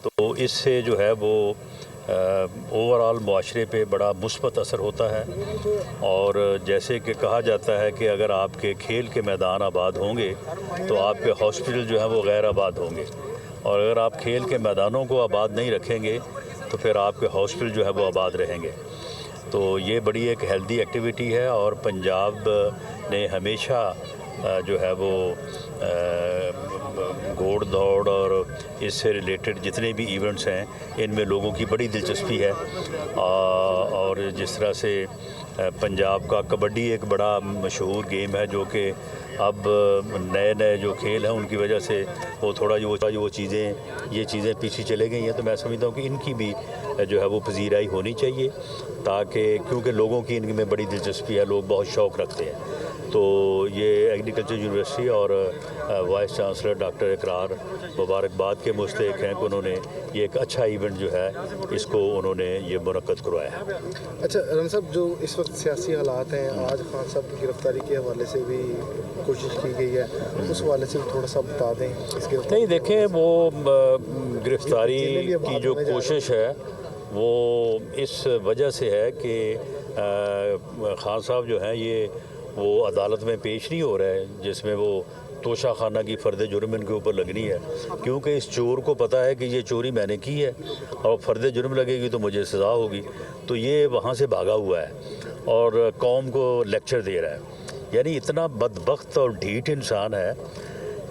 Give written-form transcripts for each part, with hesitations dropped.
तो इससे जो है वो ओवरऑल मुआशरे पे बड़ा मुस्बत असर होता है। और जैसे कि कहा जाता है कि अगर आपके खेल के मैदान आबाद होंगे तो आपके हॉस्पिटल जो है वो गैर आबाद होंगे, और अगर आप खेल के मैदानों को आबाद नहीं रखेंगे तो फिर आपके हॉस्पिटल जो है वो आबाद रहेंगे। तो ये बड़ी एक हेल्दी एक्टिविटी है, और पंजाब ने हमेशा जो है वो घोड़ दौड़ और इससे रिलेटेड जितने भी इवेंट्स हैं इनमें लोगों की बड़ी दिलचस्पी है। और जिस तरह से पंजाब का कबड्डी एक बड़ा मशहूर गेम है, जो कि अब नए नए जो खेल हैं उनकी वजह से वो थोड़ा जो ये चीज़ें पीछे चले गई हैं। तो मैं समझता हूँ कि इनकी भी जो है वो पजीराई होनी चाहिए, ताकि क्योंकि लोगों की इनमें बड़ी दिलचस्पी है, लोग बहुत शौक़ रखते हैं। तो ये एग्रीकल्चर यूनिवर्सिटी और वाइस चांसलर डॉक्टर इकरार मुबारकबाद के मुस्तहिक हैं कि उन्होंने ये एक अच्छा इवेंट जो है इसको उन्होंने ये मुनक्कद करवाया है। अच्छा रम साहब, जो इस वक्त सियासी हालात हैं, आज खान साहब की गिरफ्तारी के हवाले से भी कोशिश की गई है, उस हवाले से भी थोड़ा सा बता दें। नहीं, देखें, वो गिरफ्तारी की जो कोशिश है वो इस वजह से है कि खान साहब जो हैं ये वो अदालत में पेश नहीं हो रहा है, जिसमें वो तोशा खाना की फ़र्द जुर्म इनके ऊपर लगनी है, क्योंकि इस चोर को पता है कि ये चोरी मैंने की है और फ़र्द जुर्म लगेगी तो मुझे सज़ा होगी। तो ये वहाँ से भागा हुआ है और कौम को लेक्चर दे रहा है। यानी इतना बदबख्त और ढीठ इंसान है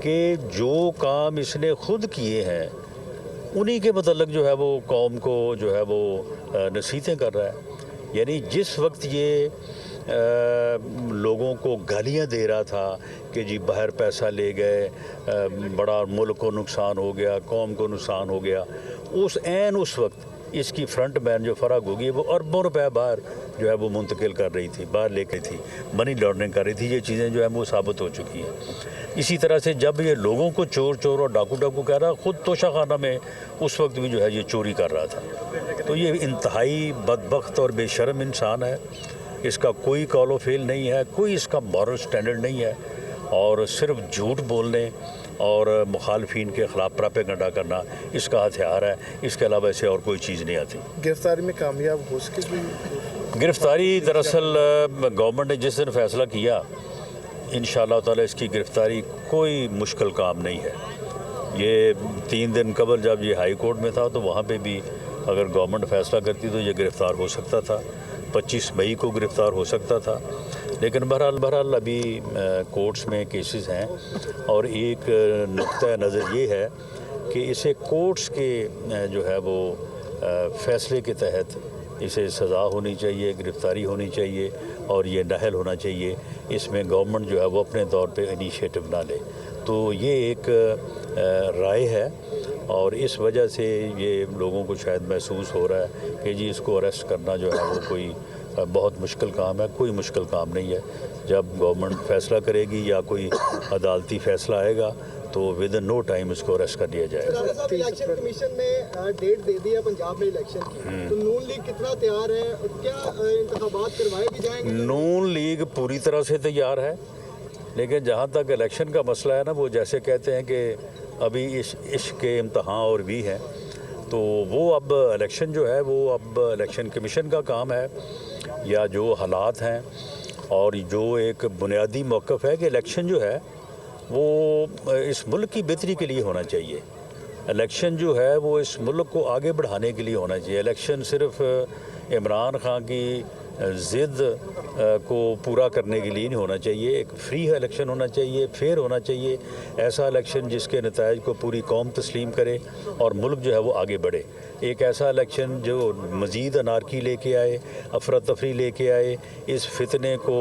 कि जो काम इसने ख़ुद किए हैं उन्हीं के मतलब जो है वो कौम को जो है वो नसीहतें कर रहा है। यानी जिस वक्त ये लोगों को गालियां दे रहा था कि जी बाहर पैसा ले गए, बड़ा मुल्क को नुकसान हो गया, कौम को नुकसान हो गया, उस वक्त इसकी फ्रंट मैन जो फ़राग होगी वो अरबों रुपए बाहर जो है वो मुंतकिल कर रही थी, बाहर लेकर थी, मनी लॉन्ड्रिंग कर रही थी। ये चीज़ें जो है वो साबित हो चुकी हैं। इसी तरह से जब ये लोगों को चोर चोर और डाकू डाकू कह रहा, ख़ुद तोशा खाना में उस वक्त भी जो है ये चोरी कर रहा था। तो ये इंतहाई बदबख्त और बेशर्म इंसान है, इसका कोई कॉलो फेल नहीं है, कोई इसका मॉरल स्टैंडर्ड नहीं है, और सिर्फ झूठ बोलने और मुखालफिन के ख़िलाफ़ प्रोपेगेंडा करना इसका हथियार है। इसके अलावा ऐसे और कोई चीज़ नहीं आती। गिरफ्तारी में कामयाब हो सके? गिरफ्तारी दरअसल गवर्नमेंट ने जिस दिन फ़ैसला किया, इंशाअल्लाह ताला इसकी गिरफ्तारी कोई मुश्किल काम नहीं है। ये 3 दिन कबल जब ये हाई कोर्ट में था तो वहाँ पे भी अगर गवर्नमेंट फ़ैसला करती तो ये गिरफ़्तार हो सकता था, 25 मई को गिरफ़्तार हो सकता था। लेकिन बहरहाल अभी कोर्ट्स में केसेस हैं, और एक नुक्ता नज़र ये है कि इसे कोर्ट्स के जो है वो फ़ैसले के तहत इसे सज़ा होनी चाहिए, गिरफ़्तारी होनी चाहिए, और ये नाहल होना चाहिए। इसमें गवर्नमेंट जो है वो अपने तौर पे इनिशिएटिव ना ले। तो ये एक राय है, और इस वजह से ये लोगों को शायद महसूस हो रहा है कि जी इसको अरेस्ट करना जो है वो कोई बहुत मुश्किल काम है। कोई मुश्किल काम नहीं है। जब गवर्नमेंट फ़ैसला करेगी या कोई अदालती फ़ैसला आएगा तो विद इन नो टाइम इसको अरेस्ट कर दिया जाएगा। इलेक्शन कमीशन ने डेट दे दी है पंजाब में इलेक्शन की, तो नून लीग कितना तैयार है? क्या इंतखाबात करवाए भी जाएंगे? नून लीग पूरी तरह से तैयार है, लेकिन जहाँ तक इलेक्शन का मसला है ना, वो जैसे कहते हैं कि अभी इश्क के इम्तहान और भी हैं, तो वो अब इलेक्शन जो है वो अब इलेक्शन कमीशन का काम है, या जो हालात हैं और जो एक बुनियादी मौक़िफ़ है कि इलेक्शन जो है वो इस मुल्क की बेहतरी के लिए होना चाहिए। इलेक्शन जो है वो इस मुल्क को आगे बढ़ाने के लिए होना चाहिए। इलेक्शन सिर्फ इमरान खान की ज़िद को पूरा करने के लिए नहीं होना चाहिए। एक फ्री इलेक्शन होना चाहिए, फेयर होना चाहिए, ऐसा इलेक्शन जिसके नताइज को पूरी कौम तस्लीम करे और मुल्क जो है वो आगे बढ़े। एक ऐसा इलेक्शन जो मज़ीद अनारकी लेके आए, अफरा तफरी लेके आए, इस फितने को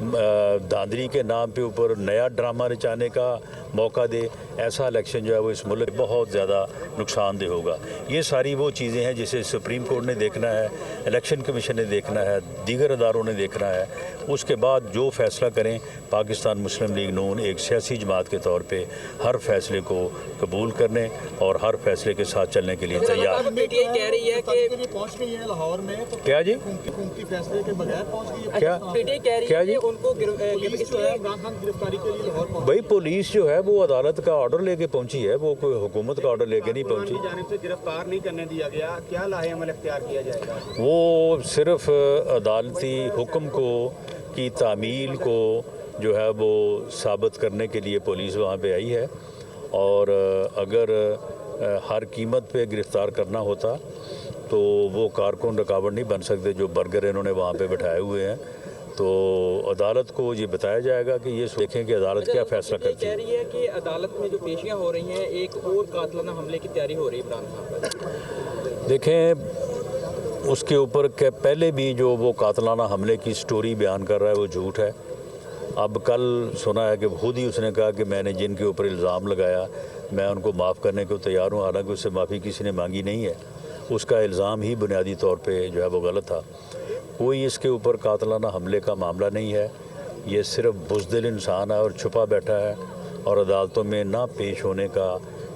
धांधली के नाम पे ऊपर नया ड्रामा रचाने का मौका दे, ऐसा इलेक्शन जो है वो इस मुल्क बहुत ज़्यादा नुकसानदेह होगा। ये सारी वो चीज़ें हैं जिसे सुप्रीम कोर्ट ने देखना है, इलेक्शन कमीशन ने देखना है, दीगर अदारों ने देखना है। उसके बाद जो फ़ैसला करें, पाकिस्तान मुस्लिम लीग नून एक सियासी जमात के तौर पे हर फैसले को कबूल करने और हर फैसले के साथ चलने के लिए तैयार। पीटीआई कह रही है कि पहुंच गई है लाहौर में, तो क्या जी हुकूमती फैसले के बगैर पहुंच गई है। क्या पीटीआई कह रही क्या है जी कि उनको इमरान खान की गिरफ्तारी के लिए लाहौर पहुंच। भाई पुलिस जो है वो अदालत का ऑर्डर लेके पहुंची है, वो कोई हुकूमत का ऑर्डर लेके नहीं पहुंची। जानिब से गिरफ्तार नहीं करने दिया गया, क्या लाहे अमल इख्तियार किया जाएगा? वो सिर्फ अदालती हुक्म को की तामील को जो है वो साबित करने के लिए पुलिस वहाँ पे आई है, और अगर हर कीमत पे गिरफ्तार करना होता तो वो कारकुन रुकावट नहीं बन सकते जो बर्गर इन्होंने वहाँ पे बैठाए हुए हैं। तो अदालत को ये बताया जाएगा कि ये देखें कि अदालत क्या फैसला करती है। कह रही है कि अदालत में जो पेशियां हो रही हैं, एक और कातलाना हमले की तैयारी हो रही है इमरान खान पर। देखें, उसके ऊपर के पहले भी जो वो कातलाना हमले की स्टोरी बयान कर रहा है वो झूठ है। अब कल सुना है कि खुद ही उसने कहा कि मैंने जिनके ऊपर इल्ज़ाम लगाया मैं उनको माफ़ करने को तैयार हूँ, हालांकि उससे माफ़ी किसी ने मांगी नहीं है। उसका इल्ज़ाम ही बुनियादी तौर पे जो है वो गलत था। कोई इसके ऊपर कातलाना हमले का मामला नहीं है। ये सिर्फ बुज़दिल इंसान है और छुपा बैठा है और अदालतों में ना पेश होने का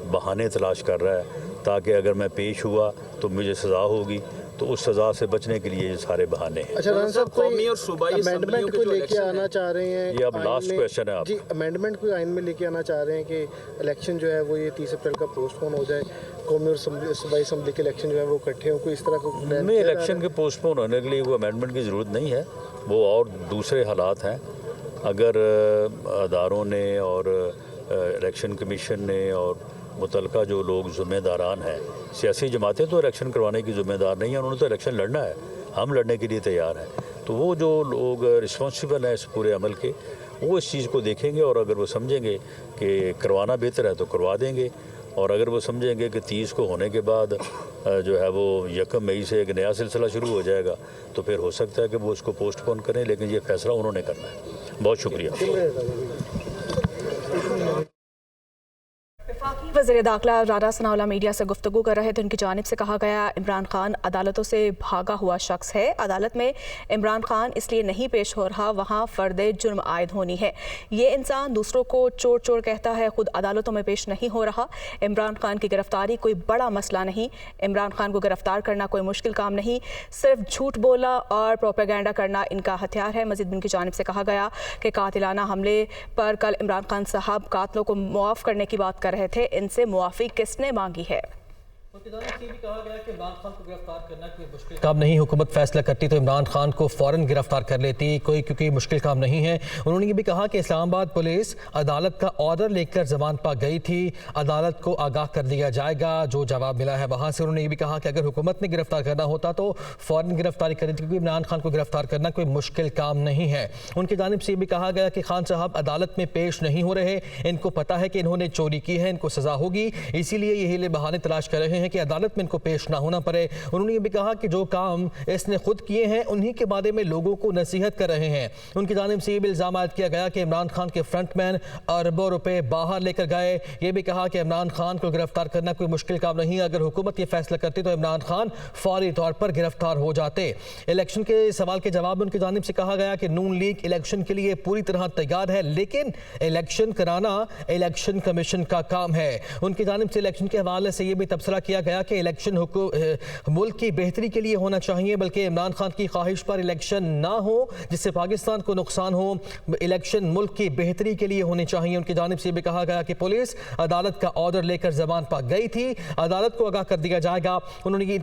बहाने तलाश कर रहा है ताकि अगर मैं पेश हुआ तो मुझे सज़ा होगी, तो उस सज़ा से बचने के लिए ये सारे बहाने हैं। अच्छा राना साहब, कौमी और सूबाई अमेंडमेंट को लेके आना चाह रहे हैं? ये अब लास्ट क्वेश्चन है आप। जी, अमेंडमेंट को आइन में लेके आना चाह रहे हैं कि इलेक्शन जो है वो ये 30 अप्रैल का पोस्टपोन हो जाए, कौमी और सूबाई असम्बली के इलेक्शन जो है वो इकट्ठे हों, कोई इस तरह का प्लान? नहीं, इलेक्शन के पोस्टपोन होने के लिए वो अमेंडमेंट की ज़रूरत नहीं है। वो और दूसरे हालात हैं। अगर अदारों ने और इलेक्शन कमीशन ने और मुतलका जो लोग ज़िम्मेदारान हैं, सियासी जमातें तो इलेक्शन करवाने की ज़िम्मेदार नहीं हैं, उन्होंने तो इलेक्शन लड़ना है, हम लड़ने के लिए तैयार हैं। तो वो जो लोग रिस्पॉन्सिबल हैं इस पूरे अमल के, वो इस चीज़ को देखेंगे और अगर वो समझेंगे कि करवाना बेहतर है तो करवा देंगे, और अगर वो समझेंगे कि 30 को होने के बाद जो है वो 1 मई से एक नया सिलसिला शुरू हो जाएगा तो फिर हो सकता है कि वो उसको पोस्टपोन करें, लेकिन ये फैसला उन्होंने करना है। बहुत शुक्रिया। वज़ीर दाखिला राना सनाउल्लाह मीडिया से गुफ्तगू कर रहे थे। उनकी जानिब से कहा गया इमरान खान अदालतों से भागा हुआ शख्स है, अदालत में इमरान खान इसलिए नहीं पेश हो रहा वहाँ फ़र्द जुर्म आयद होनी है। ये इंसान दूसरों को चोर चोर कहता है, खुद अदालतों में पेश नहीं हो रहा। इमरान खान की गिरफ्तारी कोई बड़ा मसला नहीं, इमरान खान को गिरफ्तार करना कोई मुश्किल काम नहीं, सिर्फ झूठ बोला और प्रोपेगेंडा करना इनका हथियार है। मज़ीद उनकी जानिब से कहा गया कि कातिलाना हमले पर कल इमरान खान साहब कातलों को मुआफ़ करने की बात कर रहे थे, इनसे मुआफ़ी किसने मांगी है? उनकी जानिब से भी कहा गया कि इमरान खान को गिरफ्तार करना कोई मुश्किल काम नहीं, हुकूमत फैसला करती तो इमरान खान को फ़ौरन गिरफ्तार कर लेती, क्योंकि मुश्किल काम नहीं है। उन्होंने ये भी कहा कि इस्लामाबाद पुलिस अदालत का ऑर्डर लेकर जमान पा गई थी, अदालत को आगाह कर दिया जाएगा जो जवाब मिला है वहाँ से। उन्होंने ये भी कहा कि अगर हुकूमत ने गिरफ्तार करना होता तो फ़ौरन गिरफ्तारी करी थी, क्योंकि इमरान खान को गिरफ्तार करना कोई मुश्किल काम नहीं है। उनकी जानिब से ये भी कहा गया कि खान साहब अदालत में पेश नहीं हो रहे, इनको पता है कि इन्होंने चोरी की है, इनको सज़ा होगी, इसीलिए ये हीले बहाने तलाश कर रहे हैं कि अदालत में इनको पेश ना होना पड़े। उन्होंने ये भी कहा कि जो काम इसने खुद किए हैं उन्हीं के बारे में लोगों को नसीहत कर रहे हैं। उनकी जानिब से ये भी इल्ज़ाम आयद किया गया कि इमरान खान के फ्रंटमैन अरबों रुपए बाहर लेकर गए। ये भी कहा कि इमरान खान को गिरफ्तार करना कोई मुश्किल काम नहीं, अगर हुकूमत ये फैसला करती तो इमरान खान फौरी तौर पर गिरफ्तार हो जाते। इलेक्शन के सवाल के जवाब में उनकी जानिब से कहा गया कि नून लीग इलेक्शन के लिए पूरी तरह तैयार है, लेकिन इलेक्शन कराना इलेक्शन कमीशन का काम है। उनकी जानिब से इलेक्शन के हवाले से ये भी तबसरा किया गया कि इलेक्शन मुल्क की बेहतरी के लिए होना चाहिए, बल्कि इमरान खान की ख्वाहिश पर इलेक्शन ना हो जिससे पाकिस्तान को नुकसान हो, इलेक्शन मुल्क की बेहतरी के लिए होने चाहिए। उनकी जानिब से भी कहा गया कि पुलिस अदालत का ऑर्डर लेकर जमान पा गई थी, अदालत को आगाह कर दिया जाएगा। उन्होंने ये